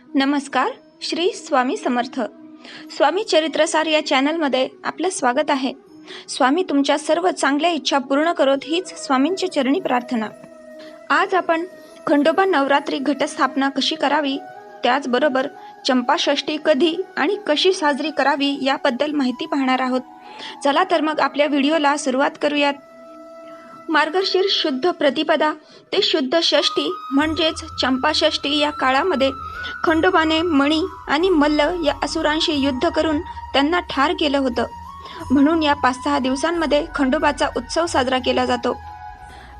नमस्कार. श्री स्वामी समर्थ. स्वामी चरित्रसार या चॅनलमध्ये आपलं स्वागत आहे. स्वामी तुमच्या सर्व चांगल्या इच्छा पूर्ण करोत हीच स्वामींच्या चरणी प्रार्थना. आज आपण खंडोबा नवरात्री घटस्थापना कशी करावी, त्याचबरोबर चंपाषष्ठी कधी आणि कशी साजरी करावी याबद्दल माहिती पाहणार आहोत. चला तर मग आपल्या व्हिडिओला सुरुवात करूयात. मार्गशीर्ष शुद्ध प्रतिपदा ते शुद्ध षष्ठी म्हणजेच चंपाषष्ठी या काळामध्ये खंडोबाने मणी आणि मल्ल या असुरांशी युद्ध करून त्यांना ठार केलं होतं. म्हणून या 5-6 दिवसांमध्ये खंडोबाचा उत्सव साजरा केला जातो.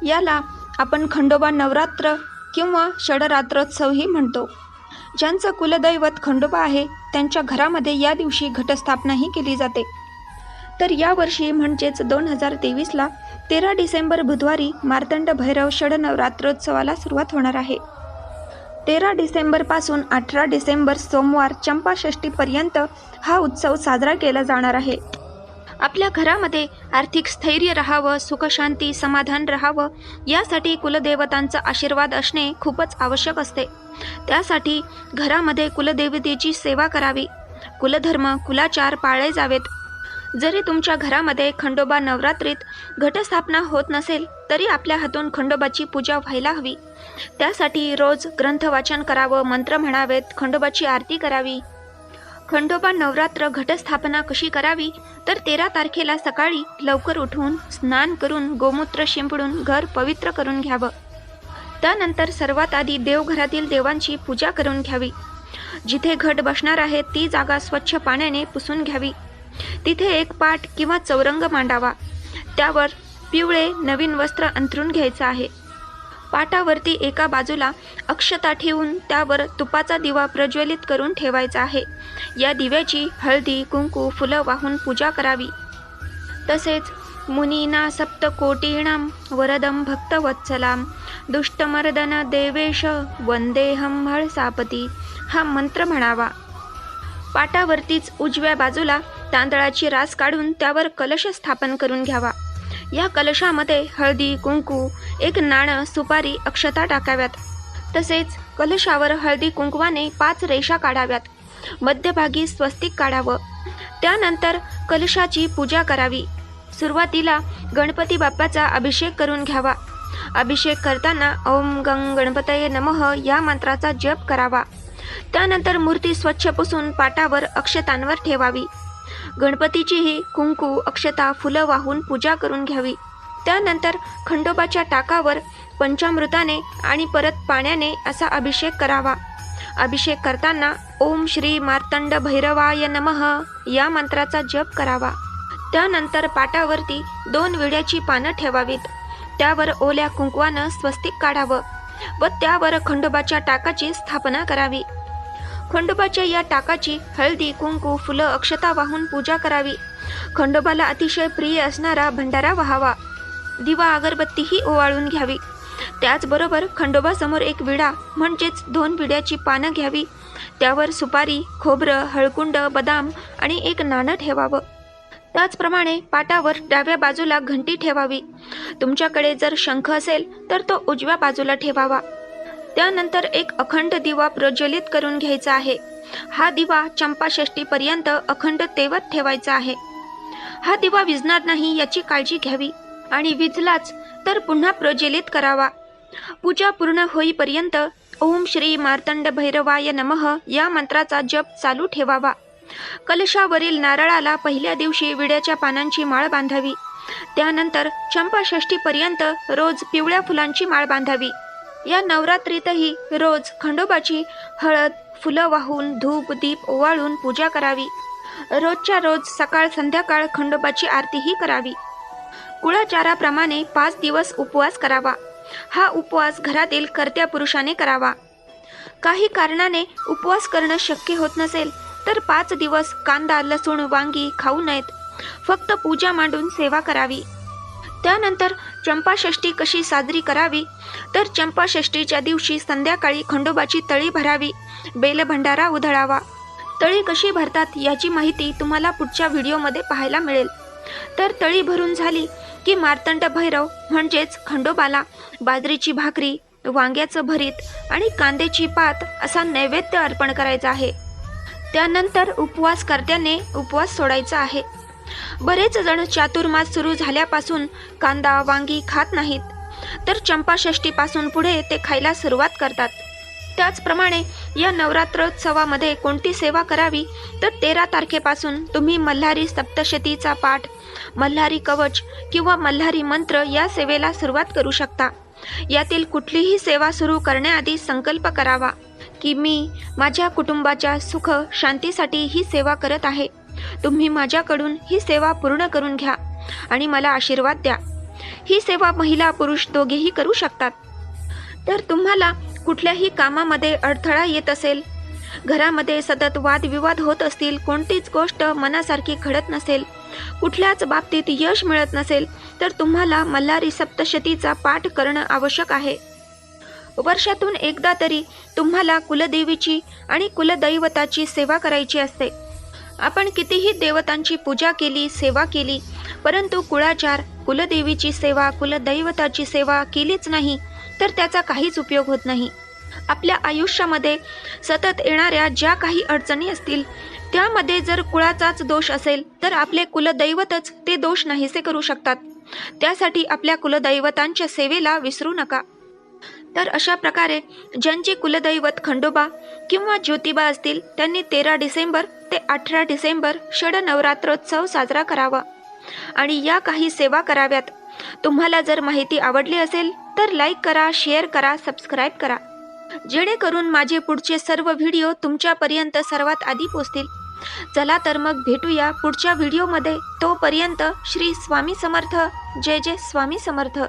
याला आपण खंडोबा नवरात्र किंवा षडरात्रोत्सवही म्हणतो. ज्यांचं कुलदैवत खंडोबा आहे त्यांच्या घरामध्ये या दिवशी घटस्थापनाही केली जाते. तर यावर्षी म्हणजेच 2023ला 13 डिसेंबर बुधवारी मार्तंड भैरव षडनवरात्रोत्सवाला सुरुवात होणार आहे. 13 डिसेंबरपासून 18 डिसेंबर सोमवार चंपाषष्ठीपर्यंत हा उत्सव साजरा केला जाणार आहे. आपल्या घरामध्ये आर्थिक स्थैर्य राहावं, सुखशांती समाधान राहावं यासाठी कुलदेवतांचा आशीर्वाद असणे खूपच आवश्यक असते. त्यासाठी घरामध्ये कुलदेवतेची सेवा करावी, कुलधर्म कुलाचार पाळले जावेत. जरी तुमच्या घरामध्ये खंडोबा नवरात्रीत घटस्थापना होत नसेल तरी आपल्या हातून खंडोबाची पूजा व्हायला हवी. त्यासाठी रोज ग्रंथ वाचन करावं, मंत्र म्हणावेत, खंडोबाची आरती करावी. खंडोबा नवरात्र घटस्थापना कशी करावी तर 13 तारखेला सकाळी लवकर उठून स्नान करून गोमूत्र शिंपडून घर पवित्र करून घ्यावं. त्यानंतर सर्वात आधी देवघरातील देवांची पूजा करून घ्यावी. जिथे घट बसणार आहे ती जागा स्वच्छ पाण्याने पुसून घ्यावी. तिथे एक पाट किंवा चौरंग मांडावा. त्यावर पिवळे नवीन वस्त्र अंथरून घ्यायचं आहे. पाटावरती एका बाजूला अक्षता ठेवून त्यावर तुपाचा दिवा प्रज्वलित करून ठेवायचा आहे. या दिव्याची हळदी कुंकू फुलं वाहून पूजा करावी. तसेच मुनीना सप्तकोटीणाम वरदम भक्तवत्सलाम दुष्टमर्दन देवेश वंदेहम हळसापती हा मंत्र म्हणावा. पाटावरतीच उजव्या बाजूला तांदळाची रास काढून त्यावर कलश स्थापन करून घ्यावा. या कलशामध्ये हळदी कुंकू, एक नाणं, सुपारी, अक्षता टाकाव्यात. तसेच कलशावर हळदी कुंकवाने 5 रेषा काढाव्यात. मध्यभागी स्वस्तिक काढावं. त्यानंतर कलशाची पूजा करावी. सुरुवातीला गणपती बाप्पाचा अभिषेक करून घ्यावा. अभिषेक करताना ओम गंग गणपतये नमः या मंत्राचा जप करावा. त्यानंतर मूर्ती स्वच्छ पुसून पाटावर अक्षतांवर ठेवावी. गणपतीचीही कुंकू, अक्षता, फुलं वाहून पूजा करून घ्यावी. त्यानंतर खंडोबाच्या टाकावर पंचामृताने आणि परत पाण्याने असा अभिषेक करावा. अभिषेक करताना ओम श्री मार्तंड भैरवाय नमः या मंत्राचा जप करावा. त्यानंतर पाटावरती 2 विड्याची पानं ठेवावीत. त्यावर ओल्या कुंकवानं स्वस्तिक काढावं व त्यावर खंडोबाच्या टाकाची स्थापना करावी. खंडोबाच्या या टाकाची हळदी कुंकू फुलं अक्षता वाहून पूजा करावी. खंडोबाला अतिशय प्रिय असणारा भंडारा व्हावा. दिवा अगरबत्तीही ओवाळून घ्यावी. त्याचबरोबर खंडोबासमोर एक विडा म्हणजेच 2 विड्याची पानं घ्यावी. त्यावर सुपारी, खोबरं, हळकुंड, बदाम आणि एक नाणं ठेवावं. त्याचप्रमाणे पाटावर डाव्या बाजूला घंटी ठेवावी. तुमच्याकडे जर शंख असेल तर तो उजव्या बाजूला ठेवावा. त्यानंतर एक अखंड दिवा प्रज्वलित करून घ्यायचा आहे. हा दिवा चंपाषष्ठीपर्यंत अखंड तेवत ठेवायचा आहे. हा दिवा विझणार नाही याची काळजी घ्यावी आणि विझलाच तर पुन्हा प्रज्वलित करावा. पूजा पूर्ण होईपर्यंत ओम श्री मार्तंड भैरवाय नमः या मंत्राचा जप चालू ठेवावा. कलशावरील नारळाला पहिल्या दिवशी विड्याच्या पानांची माळ बांधावी. त्यानंतर चंपाषष्ठीपर्यंत रोज पिवळ्या फुलांची माळ बांधावी. या नवरात्रीतही रोज खंडोबाची हळद फुलं वाहून धूप दीप ओवाळून पूजा करावी. रोजच्या रोज सकाळ संध्याकाळ खंडोबाची आरतीही करावी. कुळाचाराप्रमाणे 5 दिवस उपवास करावा. हा उपवास घरातील कर्त्या पुरुषाने करावा. काही कारणाने उपवास करणं शक्य होत नसेल तर 5 दिवस कांदा लसूण वांगी खाऊ नयेत. फक्त पूजा मांडून सेवा करावी. त्यानंतर चंपाषष्ठी कशी साजरी करावी तर चंपाषष्ठीच्या दिवशी संध्याकाळी खंडोबाची तळी भरावी. बेलभंडारा उधळावा. तळी कशी भरतात याची माहिती तुम्हाला पुढच्या व्हिडिओमध्ये पाहायला मिळेल. तर तळी भरून झाली की मार्तंड भैरव म्हणजेच खंडोबाला बाजरीची भाकरी, वांग्याचं भरीत आणि कांद्याची पात असा नैवेद्य अर्पण करायचा आहे. त्यानंतर उपवासकर्त्याने उपवास सोडायचा आहे. बरेच जण चातुर्मास सुरू झाल्यापासून कांदा वांगी खात नाहीत, तर चंपाषष्ठीपासून पुढे ते खायला सुरुवात करतात. त्याचप्रमाणे या नवरात्रोत्सवामध्ये कोणती सेवा करावी, तर 13 तारखेपासून तुम्ही मल्हारी सप्तशतीचा पाठ, मल्हारी कवच किंवा मल्हारी मंत्र या सेवेला सुरुवात करू शकता. यातील कुठलीही सेवा सुरू करण्याआधी संकल्प करावा की मी माझ्या कुटुंबाच्या सुख शांतीसाठी ही सेवा करत आहे. तुम्ही माझ्याकडून ही सेवा पूर्ण करून घ्या आणि मला आशीर्वाद द्या. ही सेवा महिला पुरुष दोघेही करू शकतात. तर तुम्हाला कुठल्याही कामामध्ये अडथळा येत असेल, घरामध्ये सतत वादविवाद होत असतील, कोणतीच गोष्ट मनासारखी घडत नसेल, कुठल्याच बाबतीत यश मिळत नसेल, तर तुम्हाला मल्हारी सप्तशतीचा पाठ करणं आवश्यक आहे. वर्षातून एकदा तरी तुम्हाला कुलदेवीची आणि कुलदैवताची सेवा करायची असते. आपण कितीही देवतांची पूजा केली, सेवा केली, परंतु कुळाचार, कुलदेवीची सेवा, कुलदैवताची सेवा केलीच नाही तर त्याचा काहीच उपयोग होत नाही. आपल्या आयुष्यामध्ये सतत येणाऱ्या ज्या काही अडचणी असतील त्यामध्ये जर कुळाचाच दोष असेल तर आपले कुलदैवतच ते दोष नाहीसे करू शकतात. त्यासाठी आपल्या कुलदैवतांच्या सेवेला विसरू नका. तर अशा प्रकारे ज्यांचे कुलदैवत खंडोबा किंवा ज्योतिबा असतील त्यांनी 13 डिसेंबर ते 18 डिसेंबर षडनवरात्रोत्सव साजरा करावा आणि या काही सेवा कराव्यात. तुम्हाला जर माहिती आवडली असेल तर लाईक करा, शेअर करा, सबस्क्राईब करा, जेणेकरून माझे पुढचे सर्व व्हिडिओ तुमच्यापर्यंत सर्वात आधी पोहोचतील. चला तर मग भेटूया पुढच्या व्हिडिओमध्ये. तोपर्यंत श्री स्वामी समर्थ. जय जय स्वामी समर्थ.